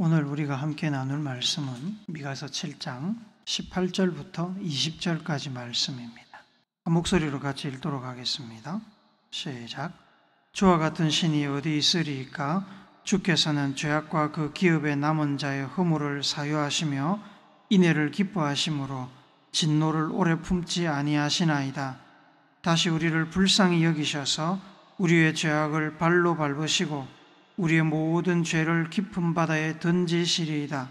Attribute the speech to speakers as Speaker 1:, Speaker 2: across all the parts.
Speaker 1: 오늘 우리가 함께 나눌 말씀은 미가서 7장 18절부터 20절까지 말씀입니다. 한 목소리로 같이 읽도록 하겠습니다. 시작. 주와 같은 신이 어디 있으리이까? 주께서는 죄악과 그 기업에 남은 자의 허물을 사유하시며 인애를 기뻐하심으로 진노를 오래 품지 아니하시나이다. 다시 우리를 불쌍히 여기셔서 우리의 죄악을 발로 밟으시고 우리의 모든 죄를 깊은 바다에 던지시리이다.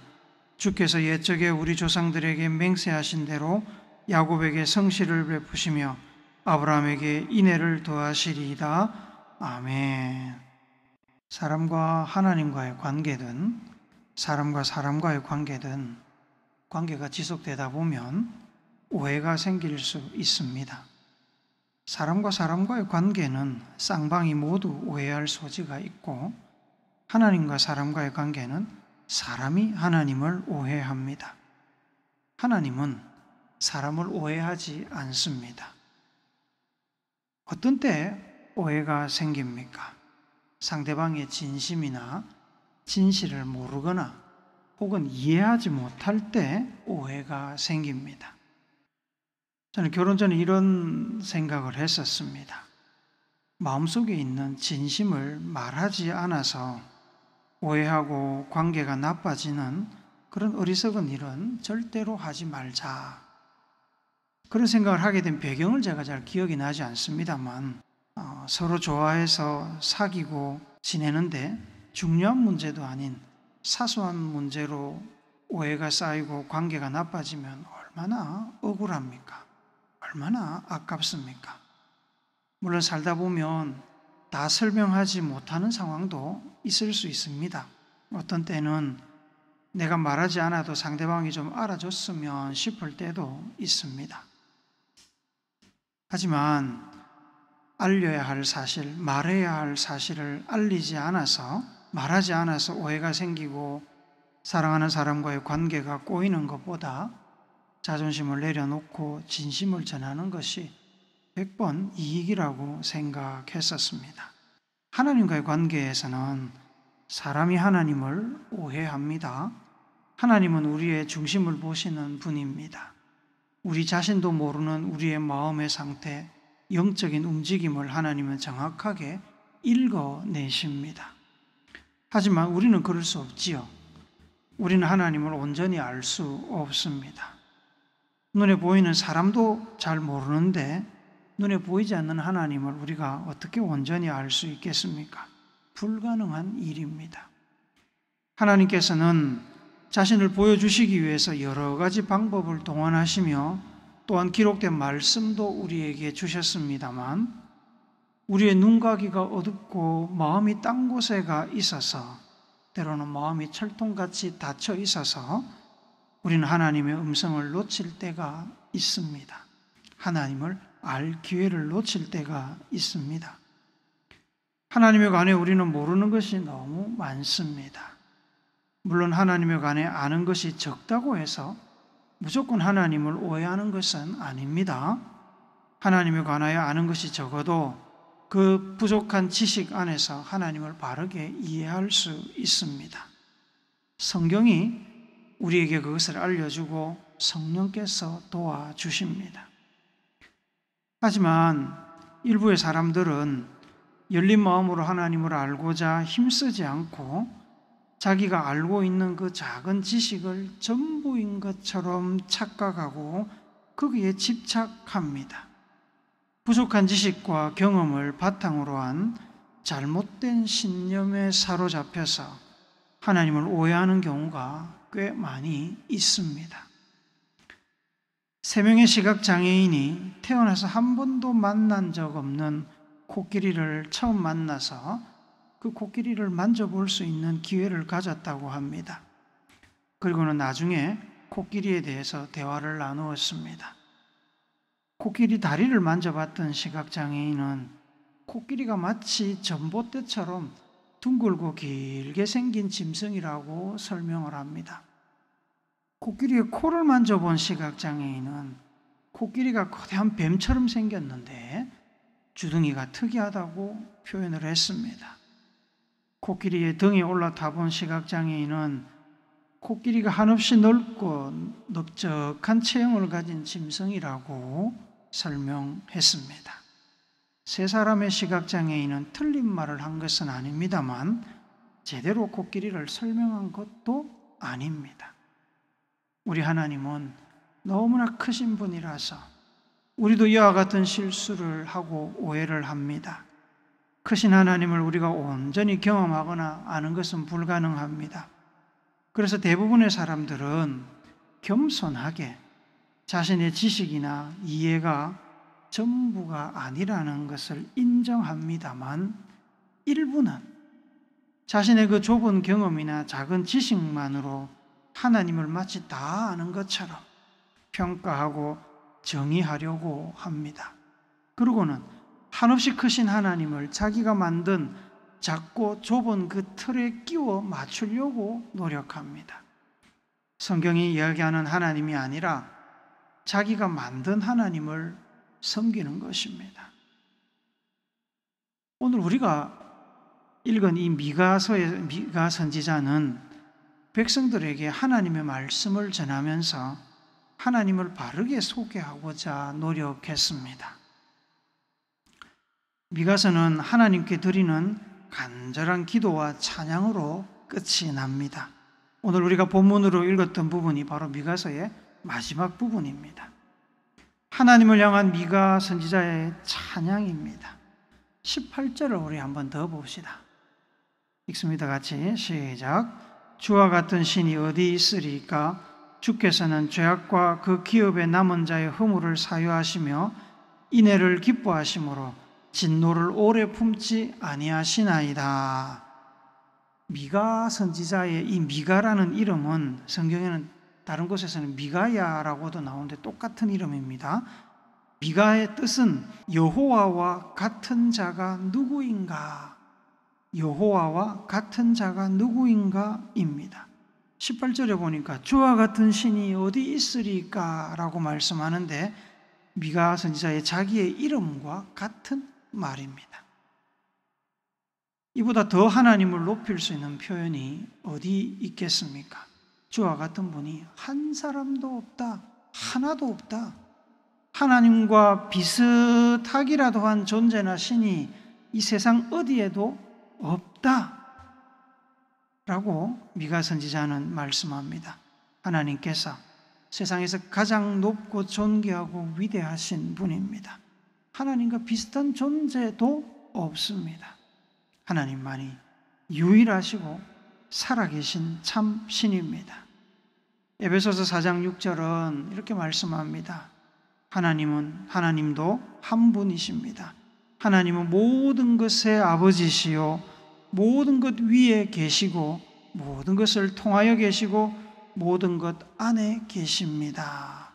Speaker 1: 주께서 옛적에 우리 조상들에게 맹세하신 대로 야곱에게 성실을 베푸시며 아브라함에게 인애를 더하시리이다. 아멘. 사람과 하나님과의 관계든 사람과 사람과의 관계든 관계가 지속되다 보면 오해가 생길 수 있습니다. 사람과 사람과의 관계는 쌍방이 모두 오해할 소지가 있고, 하나님과 사람과의 관계는 사람이 하나님을 오해합니다. 하나님은 사람을 오해하지 않습니다. 어떤 때 오해가 생깁니까? 상대방의 진심이나 진실을 모르거나 혹은 이해하지 못할 때 오해가 생깁니다. 저는 결혼 전에 이런 생각을 했었습니다. 마음속에 있는 진심을 말하지 않아서 오해하고 관계가 나빠지는 그런 어리석은 일은 절대로 하지 말자. 그런 생각을 하게 된 배경을 제가 잘 기억이 나지 않습니다만, 서로 좋아해서 사귀고 지내는데 중요한 문제도 아닌 사소한 문제로 오해가 쌓이고 관계가 나빠지면 얼마나 억울합니까? 얼마나 아깝습니까? 물론 살다 보면 다 설명하지 못하는 상황도 있을 수 있습니다. 어떤 때는 내가 말하지 않아도 상대방이 좀 알아줬으면 싶을 때도 있습니다. 하지만 알려야 할 사실, 말해야 할 사실을 말하지 않아서 오해가 생기고 사랑하는 사람과의 관계가 꼬이는 것보다 자존심을 내려놓고 진심을 전하는 것이 100번 이익이라고 생각했었습니다. 하나님과의 관계에서는 사람이 하나님을 오해합니다. 하나님은 우리의 중심을 보시는 분입니다. 우리 자신도 모르는 우리의 마음의 상태, 영적인 움직임을 하나님은 정확하게 읽어내십니다. 하지만 우리는 그럴 수 없지요. 우리는 하나님을 온전히 알 수 없습니다. 눈에 보이는 사람도 잘 모르는데 눈에 보이지 않는 하나님을 우리가 어떻게 온전히 알 수 있겠습니까? 불가능한 일입니다. 하나님께서는 자신을 보여주시기 위해서 여러 가지 방법을 동원하시며 또한 기록된 말씀도 우리에게 주셨습니다만, 우리의 눈가기가 어둡고 마음이 딴 곳에가 있어서, 때로는 마음이 철통같이 닫혀 있어서 우리는 하나님의 음성을 놓칠 때가 있습니다. 하나님을 알 기회를 놓칠 때가 있습니다. 하나님에 관해 우리는 모르는 것이 너무 많습니다. 물론 하나님에 관해 아는 것이 적다고 해서 무조건 하나님을 오해하는 것은 아닙니다. 하나님에 관하여 아는 것이 적어도 그 부족한 지식 안에서 하나님을 바르게 이해할 수 있습니다. 성경이 우리에게 그것을 알려주고 성령께서 도와주십니다. 하지만 일부의 사람들은 열린 마음으로 하나님을 알고자 힘쓰지 않고 자기가 알고 있는 그 작은 지식을 전부인 것처럼 착각하고 거기에 집착합니다. 부족한 지식과 경험을 바탕으로 한 잘못된 신념에 사로잡혀서 하나님을 오해하는 경우가 꽤 많이 있습니다. 3명의 시각장애인이 태어나서 한 번도 만난 적 없는 코끼리를 처음 만나서 그 코끼리를 만져볼 수 있는 기회를 가졌다고 합니다. 그리고는 나중에 코끼리에 대해서 대화를 나누었습니다. 코끼리 다리를 만져봤던 시각장애인은 코끼리가 마치 전봇대처럼 둥글고 길게 생긴 짐승이라고 설명을 합니다. 코끼리의 코를 만져본 시각장애인은 코끼리가 거대한 뱀처럼 생겼는데 주둥이가 특이하다고 표현을 했습니다. 코끼리의 등에 올라타 본 시각장애인은 코끼리가 한없이 넓고 넓적한 체형을 가진 짐승이라고 설명했습니다. 세 사람의 시각장애인은 틀린 말을 한 것은 아닙니다만 제대로 코끼리를 설명한 것도 아닙니다. 우리 하나님은 너무나 크신 분이라서 우리도 이와 같은 실수를 하고 오해를 합니다. 크신 하나님을 우리가 온전히 경험하거나 아는 것은 불가능합니다. 그래서 대부분의 사람들은 겸손하게 자신의 지식이나 이해가 전부가 아니라는 것을 인정합니다만 일부는 자신의 그 좁은 경험이나 작은 지식만으로 하나님을 마치 다 아는 것처럼 평가하고 정의하려고 합니다. 그러고는 한없이 크신 하나님을 자기가 만든 작고 좁은 그 틀에 끼워 맞추려고 노력합니다. 성경이 이야기하는 하나님이 아니라 자기가 만든 하나님을 섬기는 것입니다. 오늘 우리가 읽은 이 미가 선지자는 백성들에게 하나님의 말씀을 전하면서 하나님을 바르게 소개하고자 노력했습니다. 미가서는 하나님께 드리는 간절한 기도와 찬양으로 끝이 납니다. 오늘 우리가 본문으로 읽었던 부분이 바로 미가서의 마지막 부분입니다. 하나님을 향한 미가 선지자의 찬양입니다. 18절을 우리 한번 더 봅시다. 읽습니다. 같이 시작. 주와 같은 신이 어디 있으리까? 주께서는 죄악과 그 기업에 남은 자의 허물을 사유하시며 인애를 기뻐하심으로 진노를 오래 품지 아니하시나이다. 미가 선지자의 이 미가라는 이름은 성경에는 다른 곳에서는 미가야라고도 나오는데 똑같은 이름입니다. 미가의 뜻은 여호와와 같은 자가 누구인가? 여호와와 같은 자가 누구인가입니다. 18절에 보니까 주와 같은 신이 어디 있으리까? 라고 말씀하는데 미가 선지자의 자기의 이름과 같은 말입니다. 이보다 더 하나님을 높일 수 있는 표현이 어디 있겠습니까? 주와 같은 분이 한 사람도 없다. 하나도 없다. 하나님과 비슷하기라도 한 존재나 신이 이 세상 어디에도 없다. 라고 미가 선지자는 말씀합니다. 하나님께서 세상에서 가장 높고 존귀하고 위대하신 분입니다. 하나님과 비슷한 존재도 없습니다. 하나님만이 유일하시고 살아계신 참 신입니다. 에베소서 4장 6절은 이렇게 말씀합니다. 하나님도 한 분이십니다. 하나님은 모든 것의 아버지시요 모든 것 위에 계시고 모든 것을 통하여 계시고 모든 것 안에 계십니다.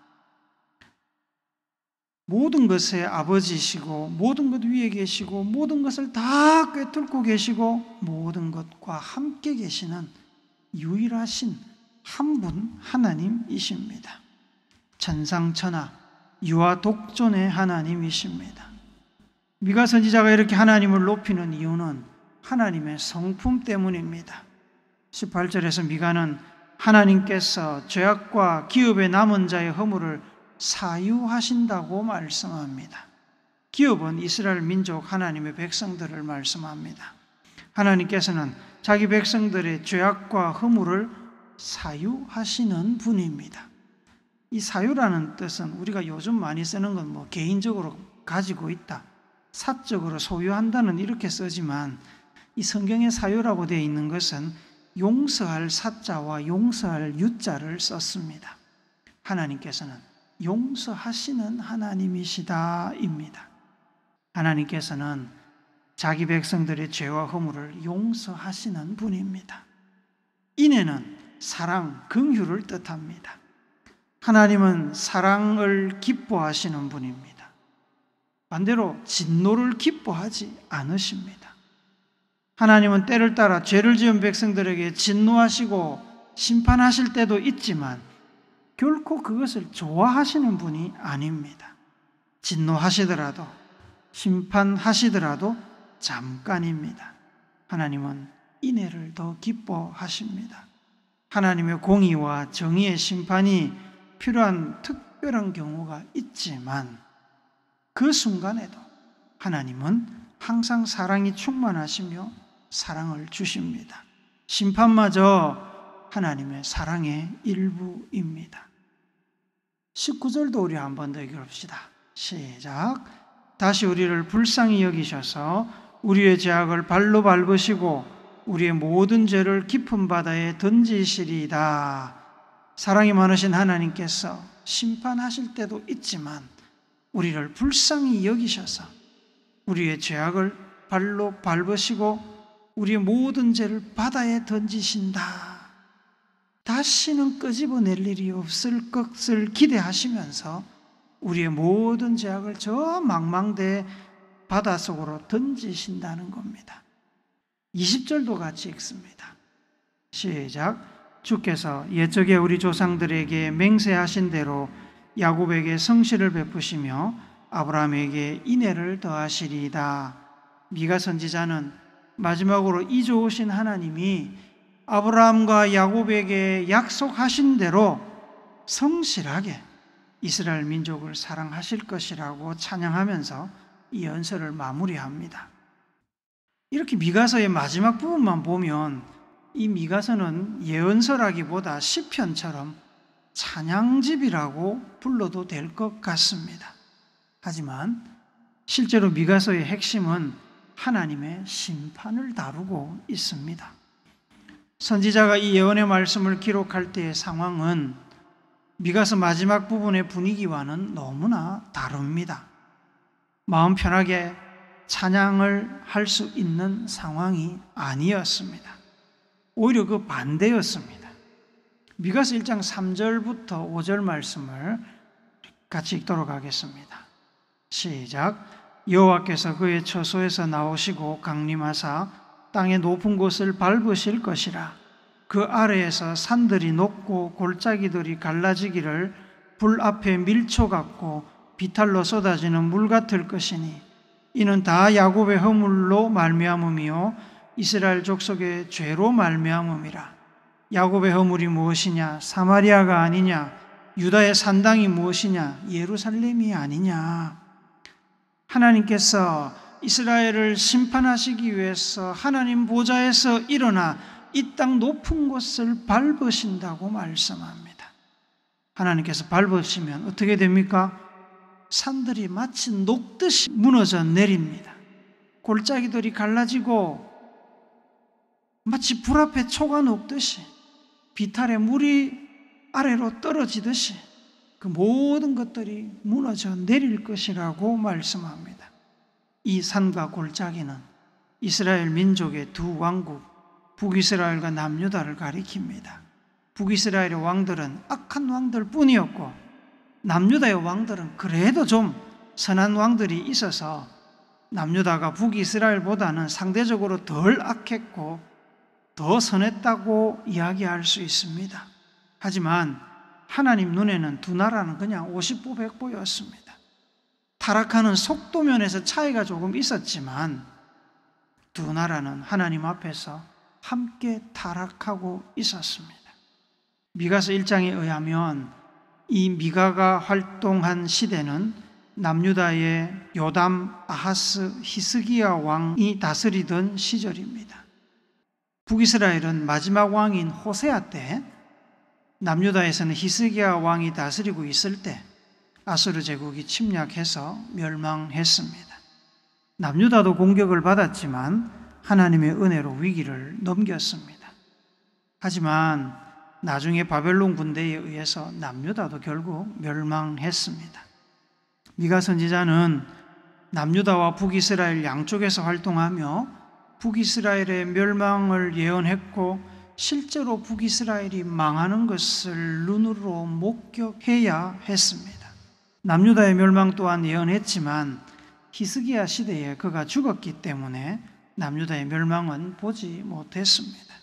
Speaker 1: 모든 것의 아버지시고 모든 것 위에 계시고 모든 것을 다 꿰뚫고 계시고 모든 것과 함께 계시는 유일하신 한 분 하나님이십니다. 천상천하 유아 독존의 하나님이십니다. 미가 선지자가 이렇게 하나님을 높이는 이유는 하나님의 성품 때문입니다. 18절에서 미가는 하나님께서 죄악과 기업에 남은 자의 허물을 사유하신다고 말씀합니다. 기업은 이스라엘 민족 하나님의 백성들을 말씀합니다. 하나님께서는 자기 백성들의 죄악과 허물을 사유하시는 분입니다. 이 사유라는 뜻은 우리가 요즘 많이 쓰는 건 뭐 개인적으로 가지고 있다, 사적으로 소유한다는 이렇게 쓰지만 이 성경에 사유라고 되어 있는 것은 용서할 사자와 용서할 유자를 썼습니다. 하나님께서는 용서하시는 하나님이시다입니다. 하나님께서는 자기 백성들의 죄와 허물을 용서하시는 분입니다. 인애는 사랑, 긍휼을 뜻합니다. 하나님은 사랑을 기뻐하시는 분입니다. 반대로 진노를 기뻐하지 않으십니다. 하나님은 때를 따라 죄를 지은 백성들에게 진노하시고 심판하실 때도 있지만 결코 그것을 좋아하시는 분이 아닙니다. 진노하시더라도 심판하시더라도 잠깐입니다. 하나님은 인애를 더 기뻐하십니다. 하나님의 공의와 정의의 심판이 필요한 특별한 경우가 있지만 그 순간에도 하나님은 항상 사랑이 충만하시며 사랑을 주십니다. 심판마저 하나님의 사랑의 일부입니다. 19절도 우리 한 번 더 읽어봅시다. 시작. 다시 우리를 불쌍히 여기셔서 우리의 죄악을 발로 밟으시고 우리의 모든 죄를 깊은 바다에 던지시리이다. 사랑이 많으신 하나님께서 심판하실 때도 있지만 우리를 불쌍히 여기셔서 우리의 죄악을 발로 밟으시고 우리의 모든 죄를 바다에 던지신다. 다시는 끄집어낼 일이 없을 것을 기대하시면서 우리의 모든 죄악을 저 망망대해 바닷속으로 던지신다는 겁니다. 20절도 같이 읽습니다. 시작. 주께서 옛적에 우리 조상들에게 맹세하신 대로 야곱에게 성실을 베푸시며 아브라함에게 인애를 더하시리이다. 미가 선지자는 마지막으로 이 좋으신 하나님이 아브라함과 야곱에게 약속하신 대로 성실하게 이스라엘 민족을 사랑하실 것이라고 찬양하면서 이 연설을 마무리합니다. 이렇게 미가서의 마지막 부분만 보면 이 미가서는 예언서라기보다 시편처럼 찬양집이라고 불러도 될 것 같습니다. 하지만 실제로 미가서의 핵심은 하나님의 심판을 다루고 있습니다. 선지자가 이 예언의 말씀을 기록할 때의 상황은 미가서 마지막 부분의 분위기와는 너무나 다릅니다. 마음 편하게 찬양을 할 수 있는 상황이 아니었습니다. 오히려 그 반대였습니다. 미가서 1장 3절부터 5절 말씀을 같이 읽도록 하겠습니다. 시작. 여호와께서 그의 처소에서 나오시고 강림하사 땅의 높은 곳을 밟으실 것이라. 그 아래에서 산들이 녹고 골짜기들이 갈라지기를 불 앞에 밀초 같고 비탈로 쏟아지는 물 같을 것이니 이는 다 야곱의 허물로 말미암음이요 이스라엘 족속의 죄로 말미암음이라. 야곱의 허물이 무엇이냐? 사마리아가 아니냐? 유다의 산당이 무엇이냐? 예루살렘이 아니냐? 하나님께서 이스라엘을 심판하시기 위해서 하나님 보좌에서 일어나 이 땅 높은 곳을 밟으신다고 말씀합니다. 하나님께서 밟으시면 어떻게 됩니까? 산들이 마치 녹듯이 무너져 내립니다. 골짜기들이 갈라지고 마치 불 앞에 초가 녹듯이 비탈에 물이 아래로 떨어지듯이 그 모든 것들이 무너져 내릴 것이라고 말씀합니다. 이 산과 골짜기는 이스라엘 민족의 두 왕국 북이스라엘과 남유다를 가리킵니다. 북이스라엘의 왕들은 악한 왕들 뿐이었고 남유다의 왕들은 그래도 좀 선한 왕들이 있어서 남유다가 북이스라엘보다는 상대적으로 덜 악했고 더 선했다고 이야기할 수 있습니다. 하지만 하나님 눈에는 두 나라는 그냥 50보 100보였습니다. 타락하는 속도 면에서 차이가 조금 있었지만 두 나라는 하나님 앞에서 함께 타락하고 있었습니다. 미가서 1장에 의하면 이 미가가 활동한 시대는 남유다의 요담, 아하스, 히스기야 왕이 다스리던 시절입니다. 북이스라엘은 마지막 왕인 호세아 때, 남유다에서는 히스기야 왕이 다스리고 있을 때 아수르 제국이 침략해서 멸망했습니다. 남유다도 공격을 받았지만 하나님의 은혜로 위기를 넘겼습니다. 하지만 나중에 바벨론 군대에 의해서 남유다도 결국 멸망했습니다. 미가 선지자는 남유다와 북이스라엘 양쪽에서 활동하며 북이스라엘의 멸망을 예언했고 실제로 북이스라엘이 망하는 것을 눈으로 목격해야 했습니다. 남유다의 멸망 또한 예언했지만 히스기야 시대에 그가 죽었기 때문에 남유다의 멸망은 보지 못했습니다.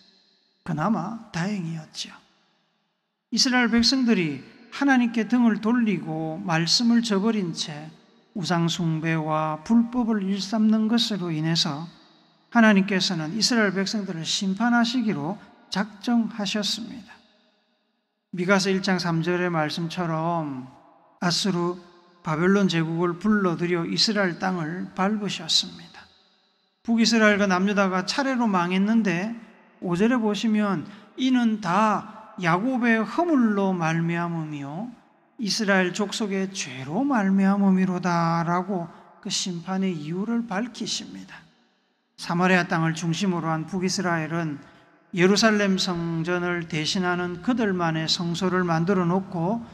Speaker 1: 그나마 다행이었죠. 이스라엘 백성들이 하나님께 등을 돌리고 말씀을 저버린 채 우상 숭배와 불법을 일삼는 것으로 인해서 하나님께서는 이스라엘 백성들을 심판하시기로 작정하셨습니다. 미가서 1장 3절의 말씀처럼 아수르 바벨론 제국을 불러들여 이스라엘 땅을 밟으셨습니다. 북이스라엘과 남유다가 차례로 망했는데 5절에 보시면 이는 다 야곱의 허물로 말미암음이요 이스라엘 족속의 죄로 말미암음이로다라고 그 심판의 이유를 밝히십니다. 사마리아 땅을 중심으로 한 북이스라엘은 예루살렘 성전을 대신하는 그들만의 성소를 만들어 놓고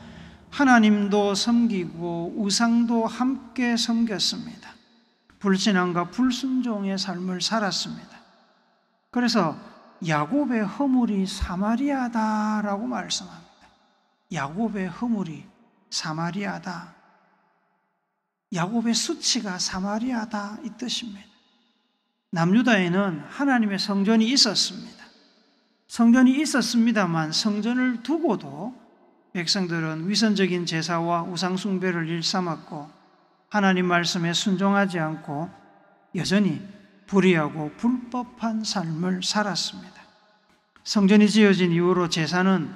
Speaker 1: 하나님도 섬기고 우상도 함께 섬겼습니다. 불신앙과 불순종의 삶을 살았습니다. 그래서 야곱의 허물이 사마리아다라고 말씀합니다. 야곱의 허물이 사마리아다. 야곱의 수치가 사마리아다 이 뜻입니다. 남유다에는 하나님의 성전이 있었습니다. 성전이 있었습니다만 성전을 두고도 백성들은 위선적인 제사와 우상숭배를 일삼았고 하나님 말씀에 순종하지 않고 여전히 불의하고 불법한 삶을 살았습니다. 성전이 지어진 이후로 제사는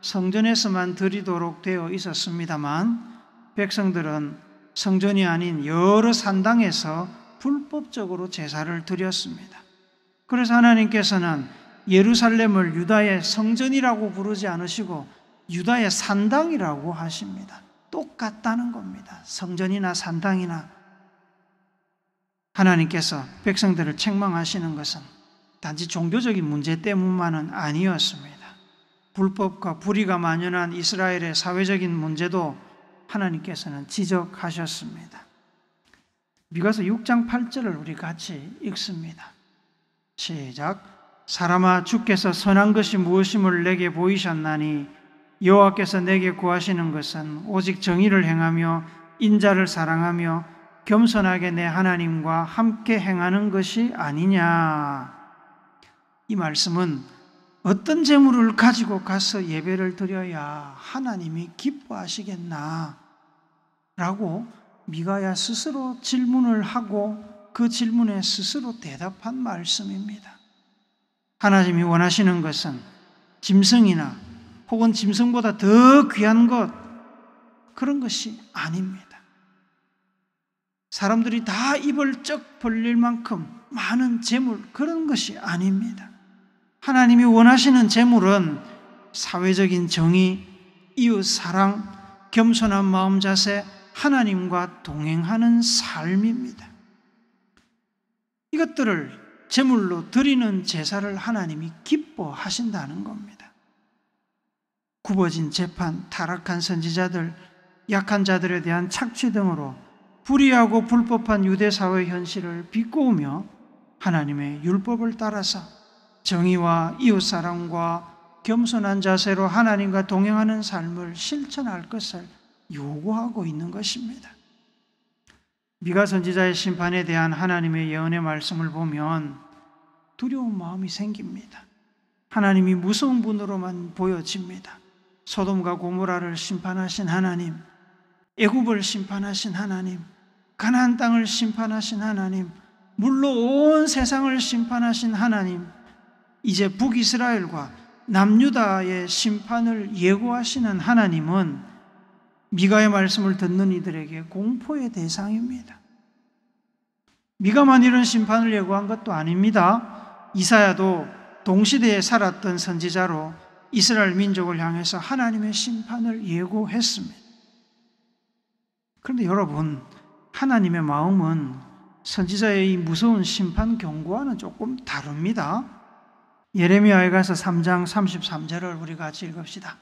Speaker 1: 성전에서만 드리도록 되어 있었습니다만 백성들은 성전이 아닌 여러 산당에서 불법적으로 제사를 드렸습니다. 그래서 하나님께서는 예루살렘을 유다의 성전이라고 부르지 않으시고 유다의 산당이라고 하십니다. 똑같다는 겁니다. 성전이나 산당이나. 하나님께서 백성들을 책망하시는 것은 단지 종교적인 문제 때문만은 아니었습니다. 불법과 불의가 만연한 이스라엘의 사회적인 문제도 하나님께서는 지적하셨습니다. 미가서 6장 8절을 우리 같이 읽습니다. 시작. 사람아 주께서 선한 것이 무엇임을 내게 보이셨나니 여호와께서 내게 구하시는 것은 오직 정의를 행하며 인자를 사랑하며 겸손하게 내 하나님과 함께 행하는 것이 아니냐. 이 말씀은 어떤 재물을 가지고 가서 예배를 드려야 하나님이 기뻐하시겠나 라고 미가야 스스로 질문을 하고 그 질문에 스스로 대답한 말씀입니다. 하나님이 원하시는 것은 짐승이나 혹은 짐승보다 더 귀한 것, 그런 것이 아닙니다. 사람들이 다 입을 쩍 벌릴 만큼 많은 재물, 그런 것이 아닙니다. 하나님이 원하시는 재물은 사회적인 정의, 이웃 사랑, 겸손한 마음 자세, 하나님과 동행하는 삶입니다. 이것들을 제물로 드리는 제사를 하나님이 기뻐하신다는 겁니다. 굽어진 재판, 타락한 선지자들, 약한 자들에 대한 착취 등으로 불의하고 불법한 유대사회 현실을 비꼬으며 하나님의 율법을 따라서 정의와 이웃사랑과 겸손한 자세로 하나님과 동행하는 삶을 실천할 것을 요구하고 있는 것입니다. 미가 선지자의 심판에 대한 하나님의 예언의 말씀을 보면 두려운 마음이 생깁니다. 하나님이 무서운 분으로만 보여집니다. 소돔과 고모라를 심판하신 하나님, 애굽을 심판하신 하나님, 가나안 땅을 심판하신 하나님, 물로 온 세상을 심판하신 하나님, 이제 북이스라엘과 남유다의 심판을 예고하시는 하나님은 미가의 말씀을 듣는 이들에게 공포의 대상입니다. 미가만 이런 심판을 예고한 것도 아닙니다. 이사야도 동시대에 살았던 선지자로 이스라엘 민족을 향해서 하나님의 심판을 예고했습니다. 그런데 여러분, 하나님의 마음은 선지자의 이 무서운 심판 경고와는 조금 다릅니다. 예레미야에 가서 3장 33절을 우리 같이 읽읍시다.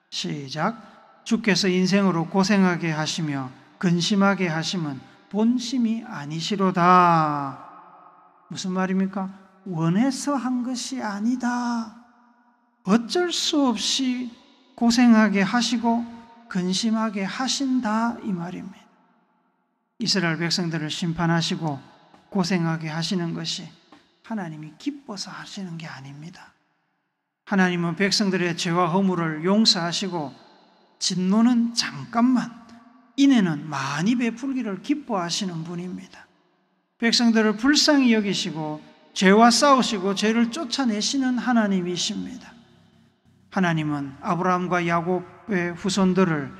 Speaker 1: 시작. 주께서 인생으로 고생하게 하시며 근심하게 하심은 본심이 아니시로다. 무슨 말입니까? 원해서 한 것이 아니다. 어쩔 수 없이 고생하게 하시고 근심하게 하신다 이 말입니다. 이스라엘 백성들을 심판하시고 고생하게 하시는 것이 하나님이 기뻐서 하시는 게 아닙니다. 하나님은 백성들의 죄와 허물을 용서하시고 진노는 잠깐만, 인애는 많이 베풀기를 기뻐하시는 분입니다. 백성들을 불쌍히 여기시고 죄와 싸우시고 죄를 쫓아내시는 하나님이십니다. 하나님은 아브라함과 야곱의 후손들을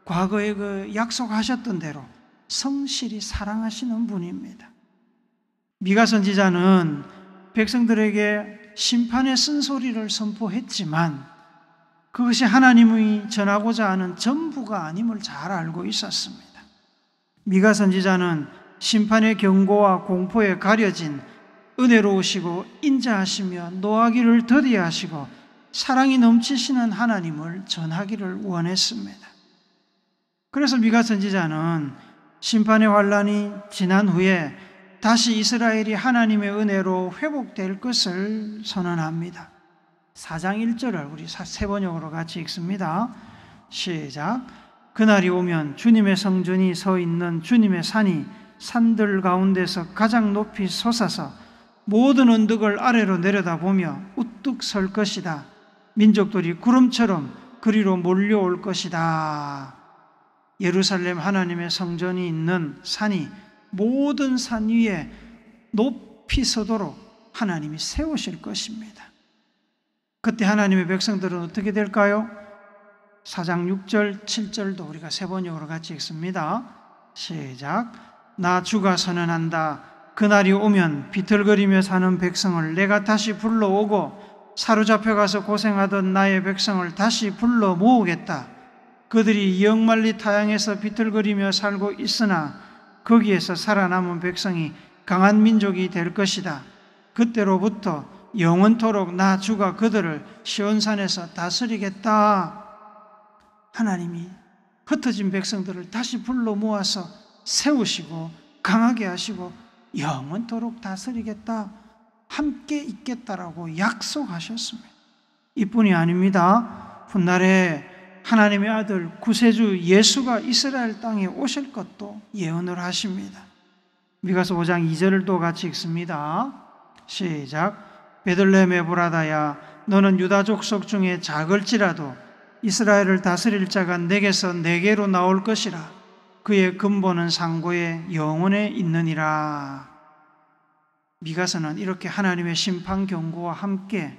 Speaker 1: 과거에 그 약속하셨던 대로 성실히 사랑하시는 분입니다. 미가 선지자는 백성들에게 심판의 쓴소리를 선포했지만 그것이 하나님이 전하고자 하는 전부가 아님을 잘 알고 있었습니다. 미가 선지자는 심판의 경고와 공포에 가려진 은혜로우시고 인자하시며 노하기를 더디하시고 사랑이 넘치시는 하나님을 전하기를 원했습니다. 그래서 미가 선지자는 심판의 환란이 지난 후에 다시 이스라엘이 하나님의 은혜로 회복될 것을 선언합니다. 4장 1절을 우리 세 번역으로 같이 읽습니다. 시작. 그날이 오면 주님의 성전이 서 있는 주님의 산이 산들 가운데서 가장 높이 솟아서 모든 언덕을 아래로 내려다보며 우뚝 설 것이다. 민족들이 구름처럼 그리로 몰려올 것이다. 예루살렘 하나님의 성전이 있는 산이 모든 산 위에 높이 서도록 하나님이 세우실 것입니다. 그때 하나님의 백성들은 어떻게 될까요? 4장 6절, 7절도 우리가 세 번역으로 같이 읽습니다. 시작. 나 주가 선언한다. 그날이 오면 비틀거리며 사는 백성을 내가 다시 불러오고 사로잡혀가서 고생하던 나의 백성을 다시 불러 모으겠다. 그들이 영말리 타양에서 비틀거리며 살고 있으나 거기에서 살아남은 백성이 강한 민족이 될 것이다. 그때로부터 영원토록 나 주가 그들을 시온산에서 다스리겠다. 하나님이 흩어진 백성들을 다시 불러 모아서 세우시고 강하게 하시고 영원토록 다스리겠다. 함께 있겠다라고 약속하셨습니다. 이뿐이 아닙니다. 훗날에 하나님의 아들 구세주 예수가 이스라엘 땅에 오실 것도 예언을 하십니다. 미가서 5장 2절을 또 같이 읽습니다. 시작. 베들레헴 에브라다야 너는 유다 족속 중에 작을지라도 이스라엘을 다스릴 자가 내게서 내게로 나올 것이라. 그의 근본은 상고에 영원에 있느니라. 미가서는 이렇게 하나님의 심판 경고와 함께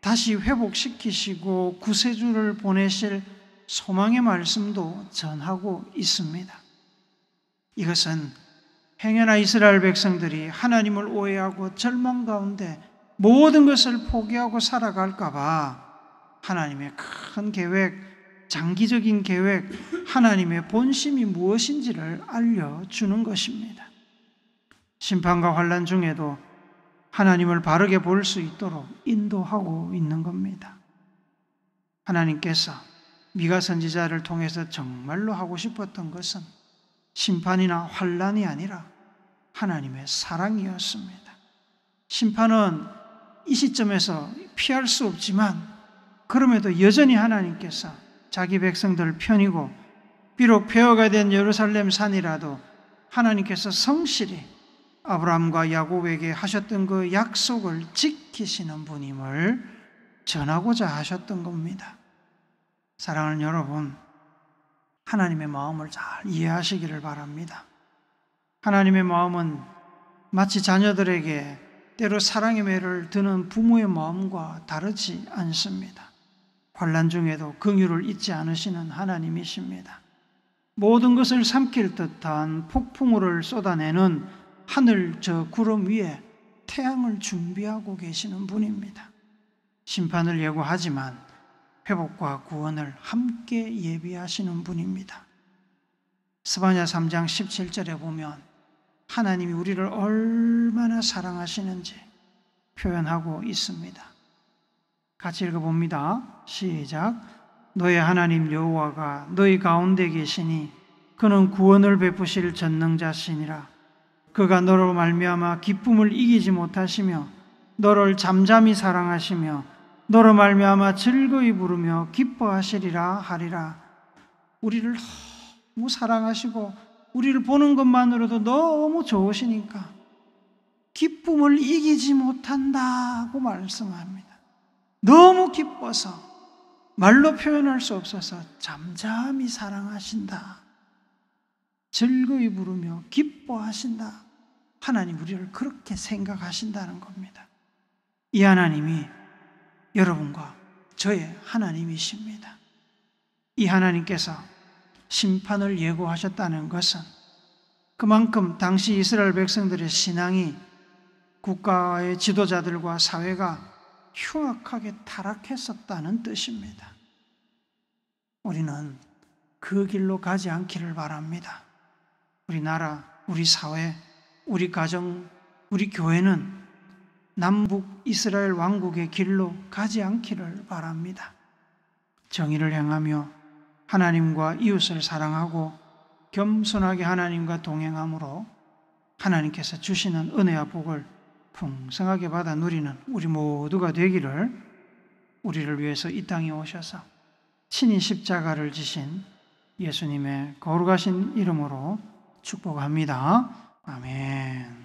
Speaker 1: 다시 회복시키시고 구세주를 보내실 소망의 말씀도 전하고 있습니다. 이것은 행여나 이스라엘 백성들이 하나님을 오해하고 절망 가운데 모든 것을 포기하고 살아갈까 봐 하나님의 큰 계획, 장기적인 계획, 하나님의 본심이 무엇인지를 알려주는 것입니다. 심판과 환난 중에도 하나님을 바르게 볼 수 있도록 인도하고 있는 겁니다. 하나님께서 미가 선지자를 통해서 정말로 하고 싶었던 것은 심판이나 환난이 아니라 하나님의 사랑이었습니다. 심판은 이 시점에서 피할 수 없지만 그럼에도 여전히 하나님께서 자기 백성들 편이고 비록 폐허가 된 예루살렘 산이라도 하나님께서 성실히 아브라함과 야곱에게 하셨던 그 약속을 지키시는 분임을 전하고자 하셨던 겁니다. 사랑하는 여러분, 하나님의 마음을 잘 이해하시기를 바랍니다. 하나님의 마음은 마치 자녀들에게 때로 사랑의 매를 드는 부모의 마음과 다르지 않습니다. 환난 중에도 긍휼을 잊지 않으시는 하나님이십니다. 모든 것을 삼킬 듯한 폭풍우를 쏟아내는 하늘 저 구름 위에 태양을 준비하고 계시는 분입니다. 심판을 예고하지만 회복과 구원을 함께 예비하시는 분입니다. 스바냐 3장 17절에 보면 하나님이 우리를 얼마나 사랑하시는지 표현하고 있습니다. 같이 읽어봅니다. 시작. 너의 하나님 여호와가 너희 가운데 계시니 그는 구원을 베푸실 전능자시니라. 그가 너로 말미암아 기쁨을 이기지 못하시며 너를 잠잠히 사랑하시며 너로 말미암아 즐거이 부르며 기뻐하시리라 하리라. 우리를 너무 사랑하시고 우리를 보는 것만으로도 너무 좋으시니까 기쁨을 이기지 못한다고 말씀합니다. 너무 기뻐서 말로 표현할 수 없어서 잠잠히 사랑하신다. 즐거이 부르며 기뻐하신다. 하나님 우리를 그렇게 생각하신다는 겁니다. 이 하나님이 여러분과 저의 하나님이십니다. 이 하나님께서 심판을 예고하셨다는 것은 그만큼 당시 이스라엘 백성들의 신앙이 국가의 지도자들과 사회가 흉악하게 타락했었다는 뜻입니다. 우리는 그 길로 가지 않기를 바랍니다. 우리 나라, 우리 사회, 우리 가정, 우리 교회는 남북 이스라엘 왕국의 길로 가지 않기를 바랍니다. 정의를 행하며 하나님과 이웃을 사랑하고 겸손하게 하나님과 동행함으로 하나님께서 주시는 은혜와 복을 풍성하게 받아 누리는 우리 모두가 되기를, 우리를 위해서 이 땅에 오셔서 친히 십자가를 지신 예수님의 거룩하신 이름으로 축복합니다. 아멘.